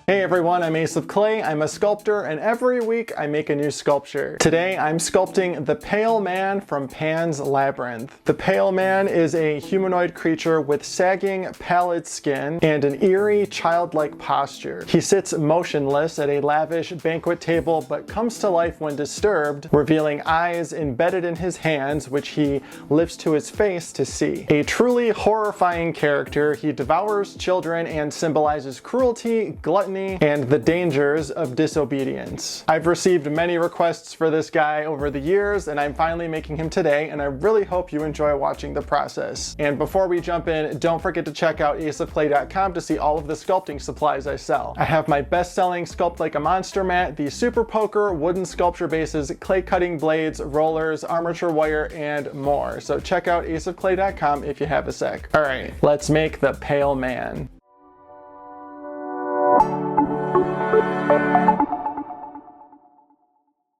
Hey everyone, I'm Ace of Clay. I'm a sculptor, and every week I make a new sculpture. Today I'm sculpting the Pale Man from Pan's Labyrinth. The Pale Man is a humanoid creature with sagging, pallid skin and an eerie, childlike posture. He sits motionless at a lavish banquet table but comes to life when disturbed, revealing eyes embedded in his hands which he lifts to his face to see. A truly horrifying character, he devours children and symbolizes cruelty, gluttony, and the dangers of disobedience. I've received many requests for this guy over the years, and I'm finally making him today, and I really hope you enjoy watching the process. And before we jump in, don't forget to check out aceofclay.com to see all of the sculpting supplies I sell. I have my best-selling Sculpt Like a Monster mat, the Super Poker, wooden sculpture bases, clay cutting blades, rollers, armature wire, and more. So check out aceofclay.com if you have a sec. Alright, let's make the Pale Man.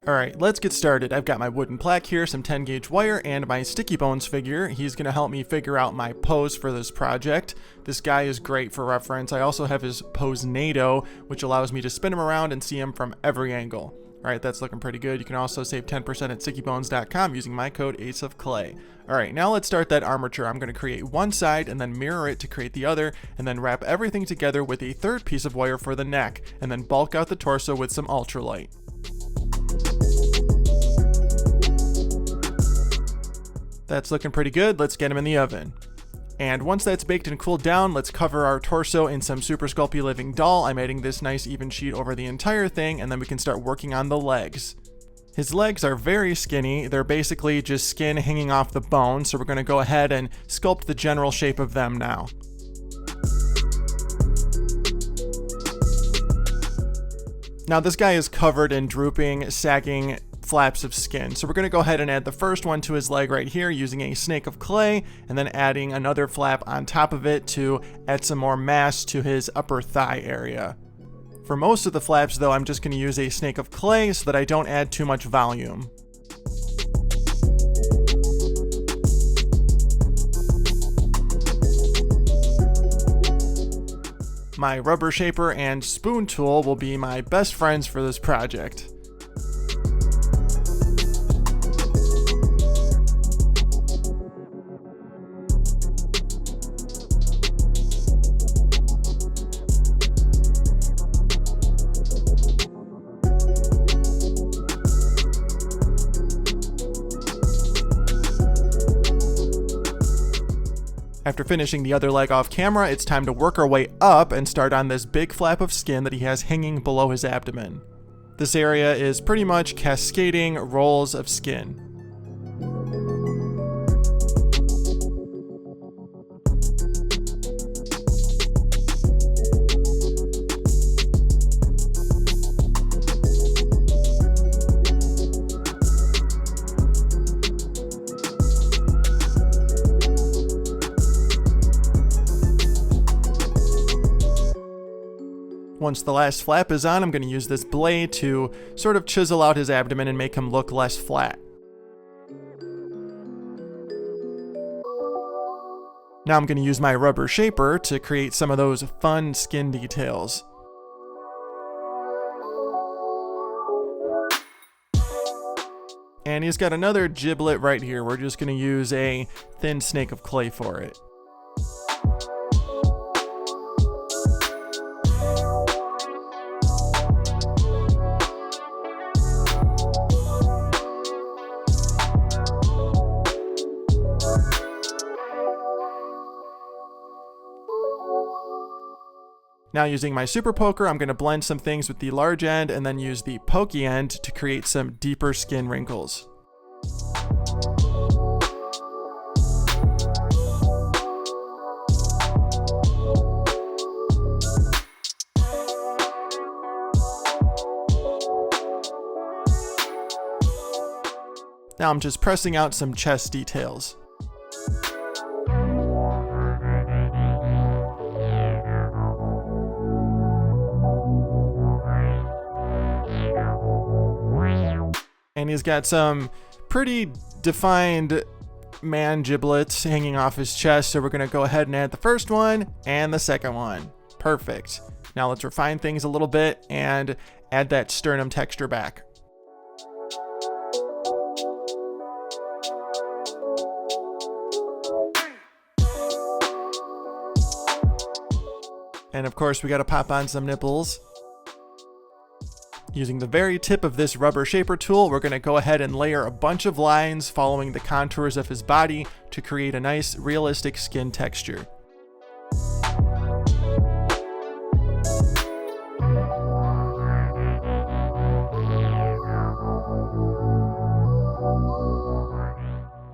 Alright, let's get started. I've got my wooden plaque here, some 10 gauge wire, and my Sticky Bones figure. He's going to help me figure out my pose for this project. This guy is great for reference. I also have his Posenado, which allows me to spin him around and see him from every angle. Alright, that's looking pretty good. You can also save 10% at stickybones.com using my code ACEOFCLAY. Alright, now let's start that armature. I'm going to create one side and then mirror it to create the other, and then wrap everything together with a third piece of wire for the neck, and then bulk out the torso with some ultralight. That's looking pretty good. Let's get him in the oven. And once that's baked and cooled down, let's cover our torso in some Super Sculpey Living Doll. I'm adding this nice even sheet over the entire thing, and then we can start working on the legs. His legs are very skinny. They're basically just skin hanging off the bone, so we're going to go ahead and sculpt the general shape of them now. Now this guy is covered in drooping, sagging flaps of skin. So we're going to go ahead and add the first one to his leg right here using a snake of clay, and then adding another flap on top of it to add some more mass to his upper thigh area. For most of the flaps though, I'm just going to use a snake of clay so that I don't add too much volume. My rubber shaper and spoon tool will be my best friends for this project. After finishing the other leg off camera, it's time to work our way up and start on this big flap of skin that he has hanging below his abdomen. This area is pretty much cascading rolls of skin. Once the last flap is on, I'm going to use this blade to sort of chisel out his abdomen and make him look less flat. Now I'm going to use my rubber shaper to create some of those fun skin details. And he's got another giblet right here. We're just going to use a thin snake of clay for it. Now using my Super Poker, I'm going to blend some things with the large end and then use the pokey end to create some deeper skin wrinkles. Now I'm just pressing out some chest details. And he's got some pretty defined man giblets hanging off his chest, so we're going to go ahead and add the first one and the second one. Perfect. Now let's refine things a little bit and add that sternum texture back. And of course, we got to pop on some nipples. Using the very tip of this rubber shaper tool, we're going to go ahead and layer a bunch of lines following the contours of his body to create a nice realistic skin texture.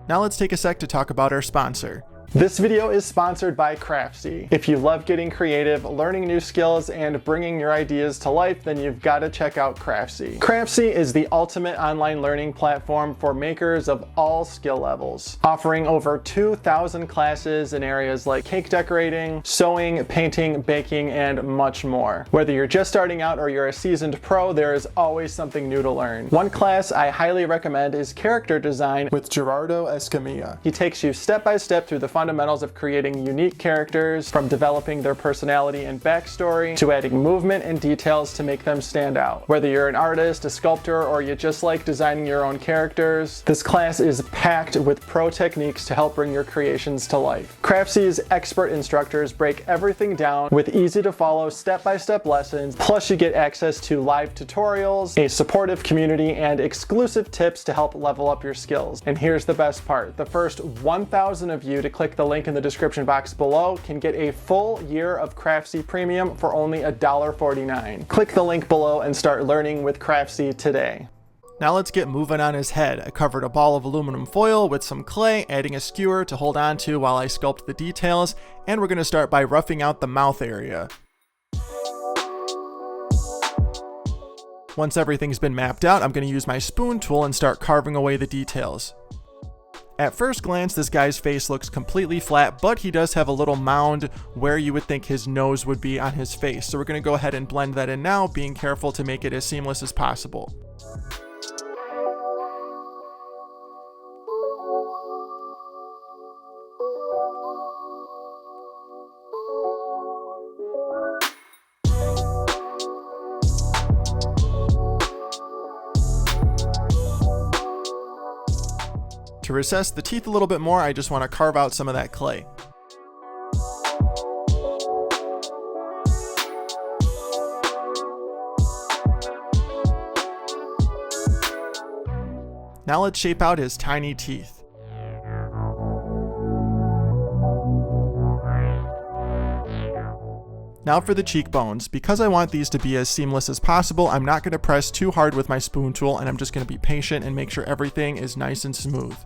Now let's take a sec to talk about our sponsor. This video is sponsored by Craftsy. If you love getting creative, learning new skills, and bringing your ideas to life, then you've got to check out Craftsy. Craftsy is the ultimate online learning platform for makers of all skill levels, offering over 2,000 classes in areas like cake decorating, sewing, painting, baking, and much more. Whether you're just starting out or you're a seasoned pro, there is always something new to learn. One class I highly recommend is Character Design with Gerardo Escamilla. He takes you step by step through the fundamentals of creating unique characters, from developing their personality and backstory to adding movement and details to make them stand out. Whether you're an artist, a sculptor, or you just like designing your own characters, this class is packed with pro techniques to help bring your creations to life. Craftsy's expert instructors break everything down with easy to follow step-by-step lessons, plus you get access to live tutorials, a supportive community, and exclusive tips to help level up your skills. And here's the best part: the first 1,000 of you to click the link in the description box below can get a full year of Craftsy Premium for only $1.49. Click the link below and start learning with Craftsy today. Now let's get moving on his head. I covered a ball of aluminum foil with some clay, adding a skewer to hold on to while I sculpt the details, and we're going to start by roughing out the mouth area. Once everything's been mapped out, I'm going to use my spoon tool and start carving away the details. At first glance, this guy's face looks completely flat, but he does have a little mound where you would think his nose would be on his face. So we're going to go ahead and blend that in now, being careful to make it as seamless as possible. To recess the teeth a little bit more, I just want to carve out some of that clay. Now let's shape out his tiny teeth. Now for the cheekbones. Because I want these to be as seamless as possible, I'm not going to press too hard with my spoon tool, and I'm just going to be patient and make sure everything is nice and smooth.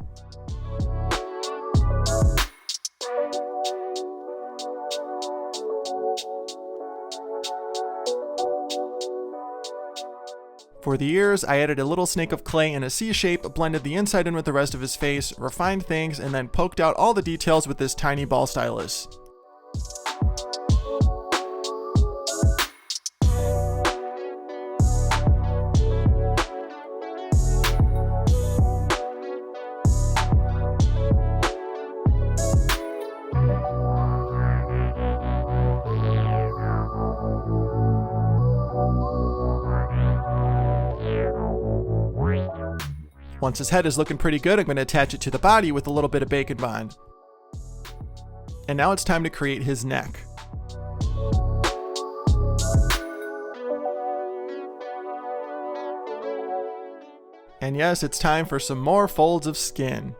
For the ears, I added a little snake of clay in a C shape, blended the inside in with the rest of his face, refined things, and then poked out all the details with this tiny ball stylus. Once his head is looking pretty good, I'm going to attach it to the body with a little bit of Bacon Bond. And now it's time to create his neck. And yes, it's time for some more folds of skin.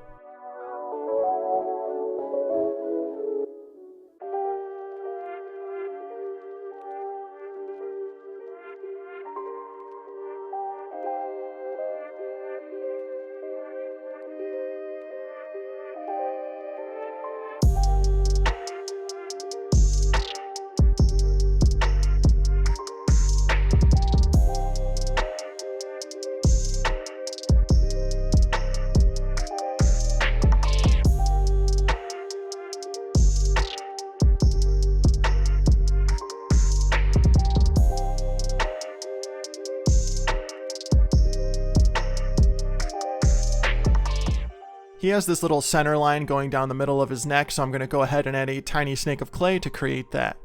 He has this little center line going down the middle of his neck, so I'm going to go ahead and add a tiny snake of clay to create that.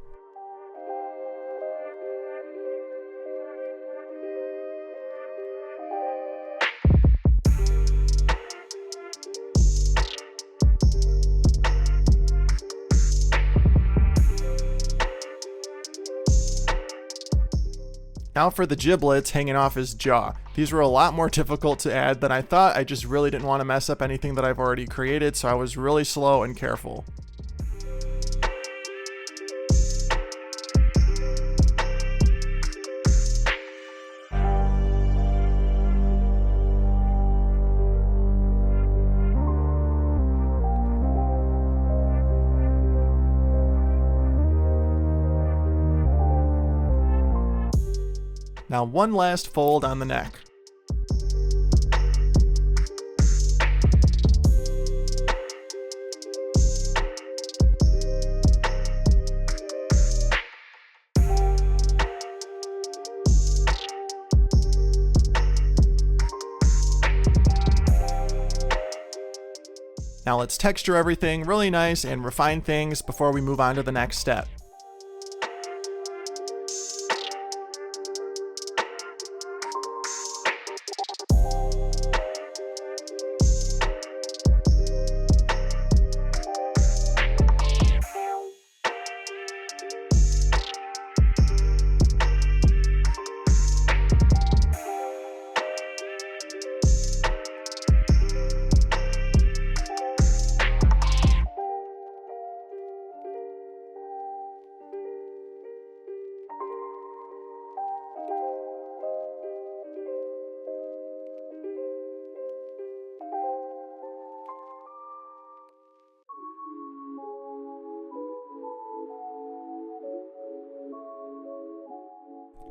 Now for the giblets hanging off his jaw. These were a lot more difficult to add than I thought. I just really didn't want to mess up anything that I've already created, so I was really slow and careful. Now one last fold on the neck. Now let's texture everything really nice and refine things before we move on to the next step.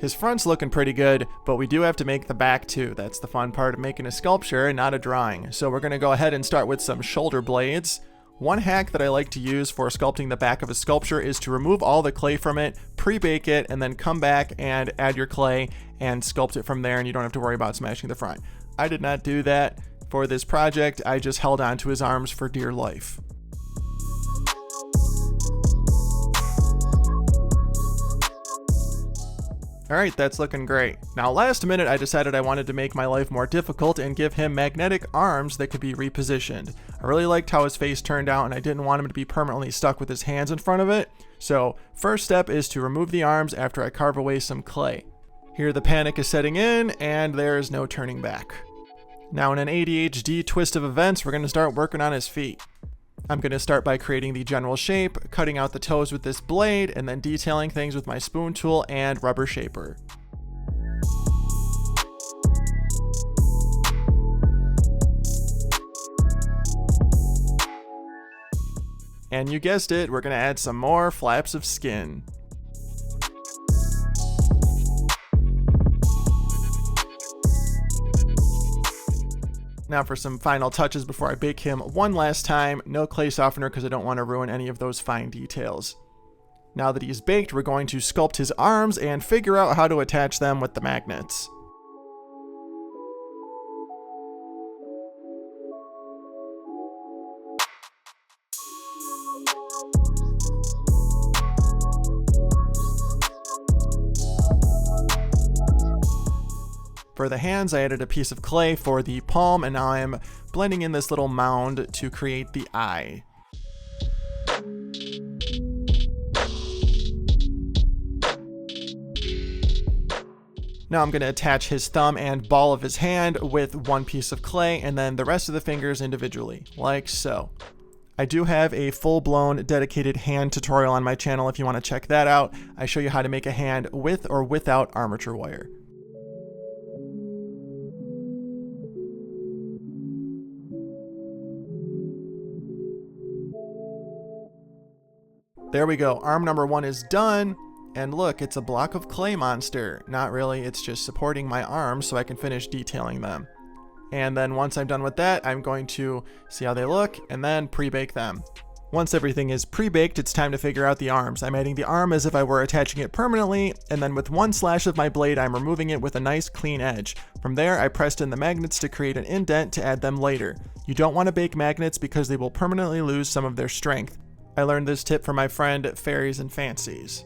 His front's looking pretty good, but we do have to make the back too. That's the fun part of making a sculpture and not a drawing. So we're going to go ahead and start with some shoulder blades. One hack that I like to use for sculpting the back of a sculpture is to remove all the clay from it, pre-bake it, and then come back and add your clay and sculpt it from there, and you don't have to worry about smashing the front. I did not do that for this project. I just held on to his arms for dear life. Alright, that's looking great. Now last minute I decided I wanted to make my life more difficult and give him magnetic arms that could be repositioned. I really liked how his face turned out and I didn't want him to be permanently stuck with his hands in front of it. So first step is to remove the arms after I carve away some clay. Here the panic is setting in and there is no turning back. Now in an ADHD twist of events, we're going to start working on his feet. I'm going to start by creating the general shape, cutting out the toes with this blade, and then detailing things with my spoon tool and rubber shaper. And you guessed it, we're going to add some more flaps of skin. Now for some final touches before I bake him one last time. No clay softener because I don't want to ruin any of those fine details. Now that he's baked, we're going to sculpt his arms and figure out how to attach them with the magnets. For the hands, I added a piece of clay for the palm, and now I'm blending in this little mound to create the eye. Now I'm going to attach his thumb and ball of his hand with one piece of clay, and then the rest of the fingers individually, like so. I do have a full-blown dedicated hand tutorial on my channel if you want to check that out. I show you how to make a hand with or without armature wire. There we go, arm number 1 is done, and look, it's a block of clay monster. Not really, it's just supporting my arms so I can finish detailing them. And then once I'm done with that, I'm going to see how they look and then pre-bake them. Once everything is pre-baked, it's time to figure out the arms. I'm adding the arm as if I were attaching it permanently, and then with one slash of my blade, I'm removing it with a nice clean edge. From there, I pressed in the magnets to create an indent to add them later. You don't want to bake magnets because they will permanently lose some of their strength. I learned this tip from my friend Fairies and Fancies.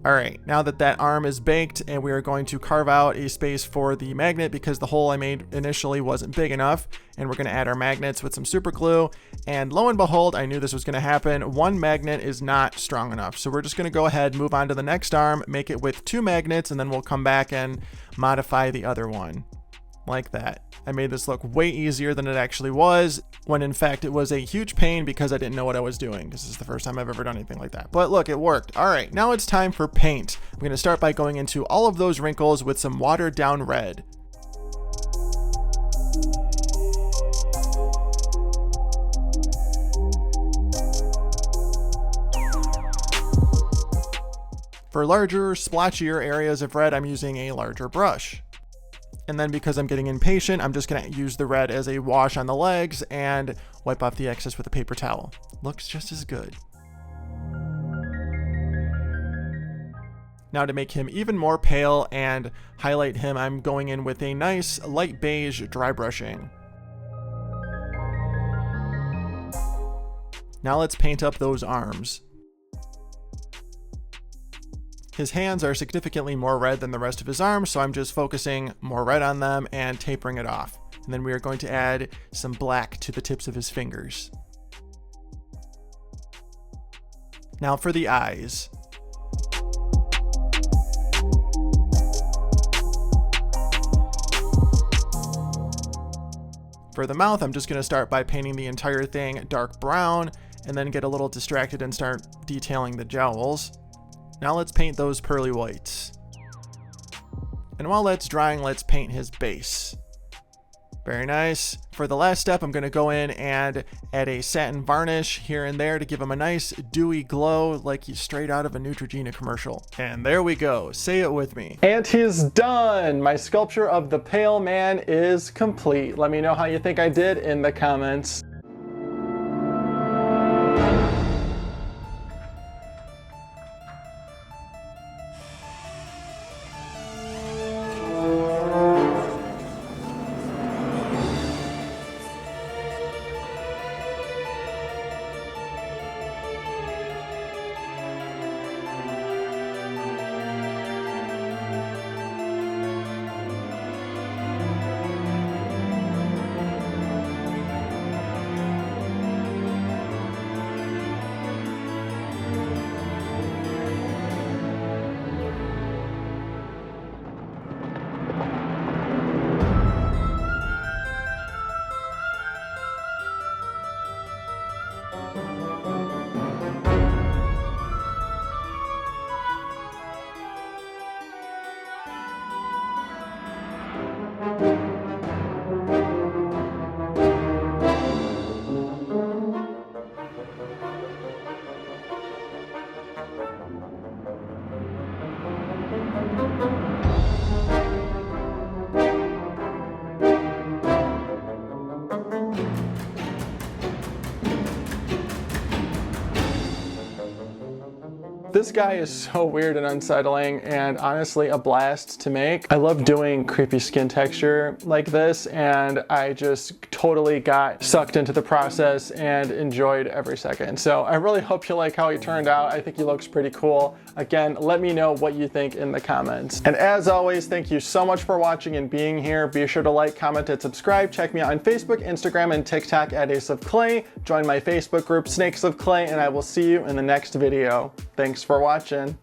All right, now that that arm is baked, and we are going to carve out a space for the magnet because the hole I made initially wasn't big enough, and we're gonna add our magnets with some super glue. And lo and behold, I knew this was gonna happen. One magnet is not strong enough. So we're just gonna go ahead, move on to the next arm, make it with 2 magnets, and then we'll come back and modify the other one. Like that. I made this look way easier than it actually was, when in fact it was a huge pain because I didn't know what I was doing. This is the first time I've ever done anything like that. But look, it worked. All right, now it's time for paint. I'm gonna start by going into all of those wrinkles with some watered down red. For larger, splotchier areas of red, I'm using a larger brush. And then because I'm getting impatient, I'm just gonna use the red as a wash on the legs and wipe off the excess with a paper towel. Looks just as good. Now to make him even more pale and highlight him, I'm going in with a nice light beige dry brushing. Now let's paint up those arms. His hands are significantly more red than the rest of his arms, so I'm just focusing more red on them and tapering it off. And then we are going to add some black to the tips of his fingers. Now for the eyes. For the mouth, I'm just going to start by painting the entire thing dark brown, and then get a little distracted and start detailing the jowls. Now let's paint those pearly whites. And while that's drying, let's paint his base. Very nice. For the last step, I'm going to go in and add a satin varnish here and there to give him a nice dewy glow like he's straight out of a Neutrogena commercial. And there we go. Say it with me. And he's done! My sculpture of the Pale Man is complete. Let me know how you think I did in the comments. This guy is so weird and unsettling and honestly a blast to make. I love doing creepy skin texture like this, and I just totally got sucked into the process and enjoyed every second. So I really hope you like how he turned out. I think he looks pretty cool. Again, let me know what you think in the comments. And as always, thank you so much for watching and being here. Be sure to like, comment, and subscribe. Check me out on Facebook, Instagram, and TikTok at Ace of Clay. Join my Facebook group, Snakes of Clay, and I will see you in the next video. Thanks for watching.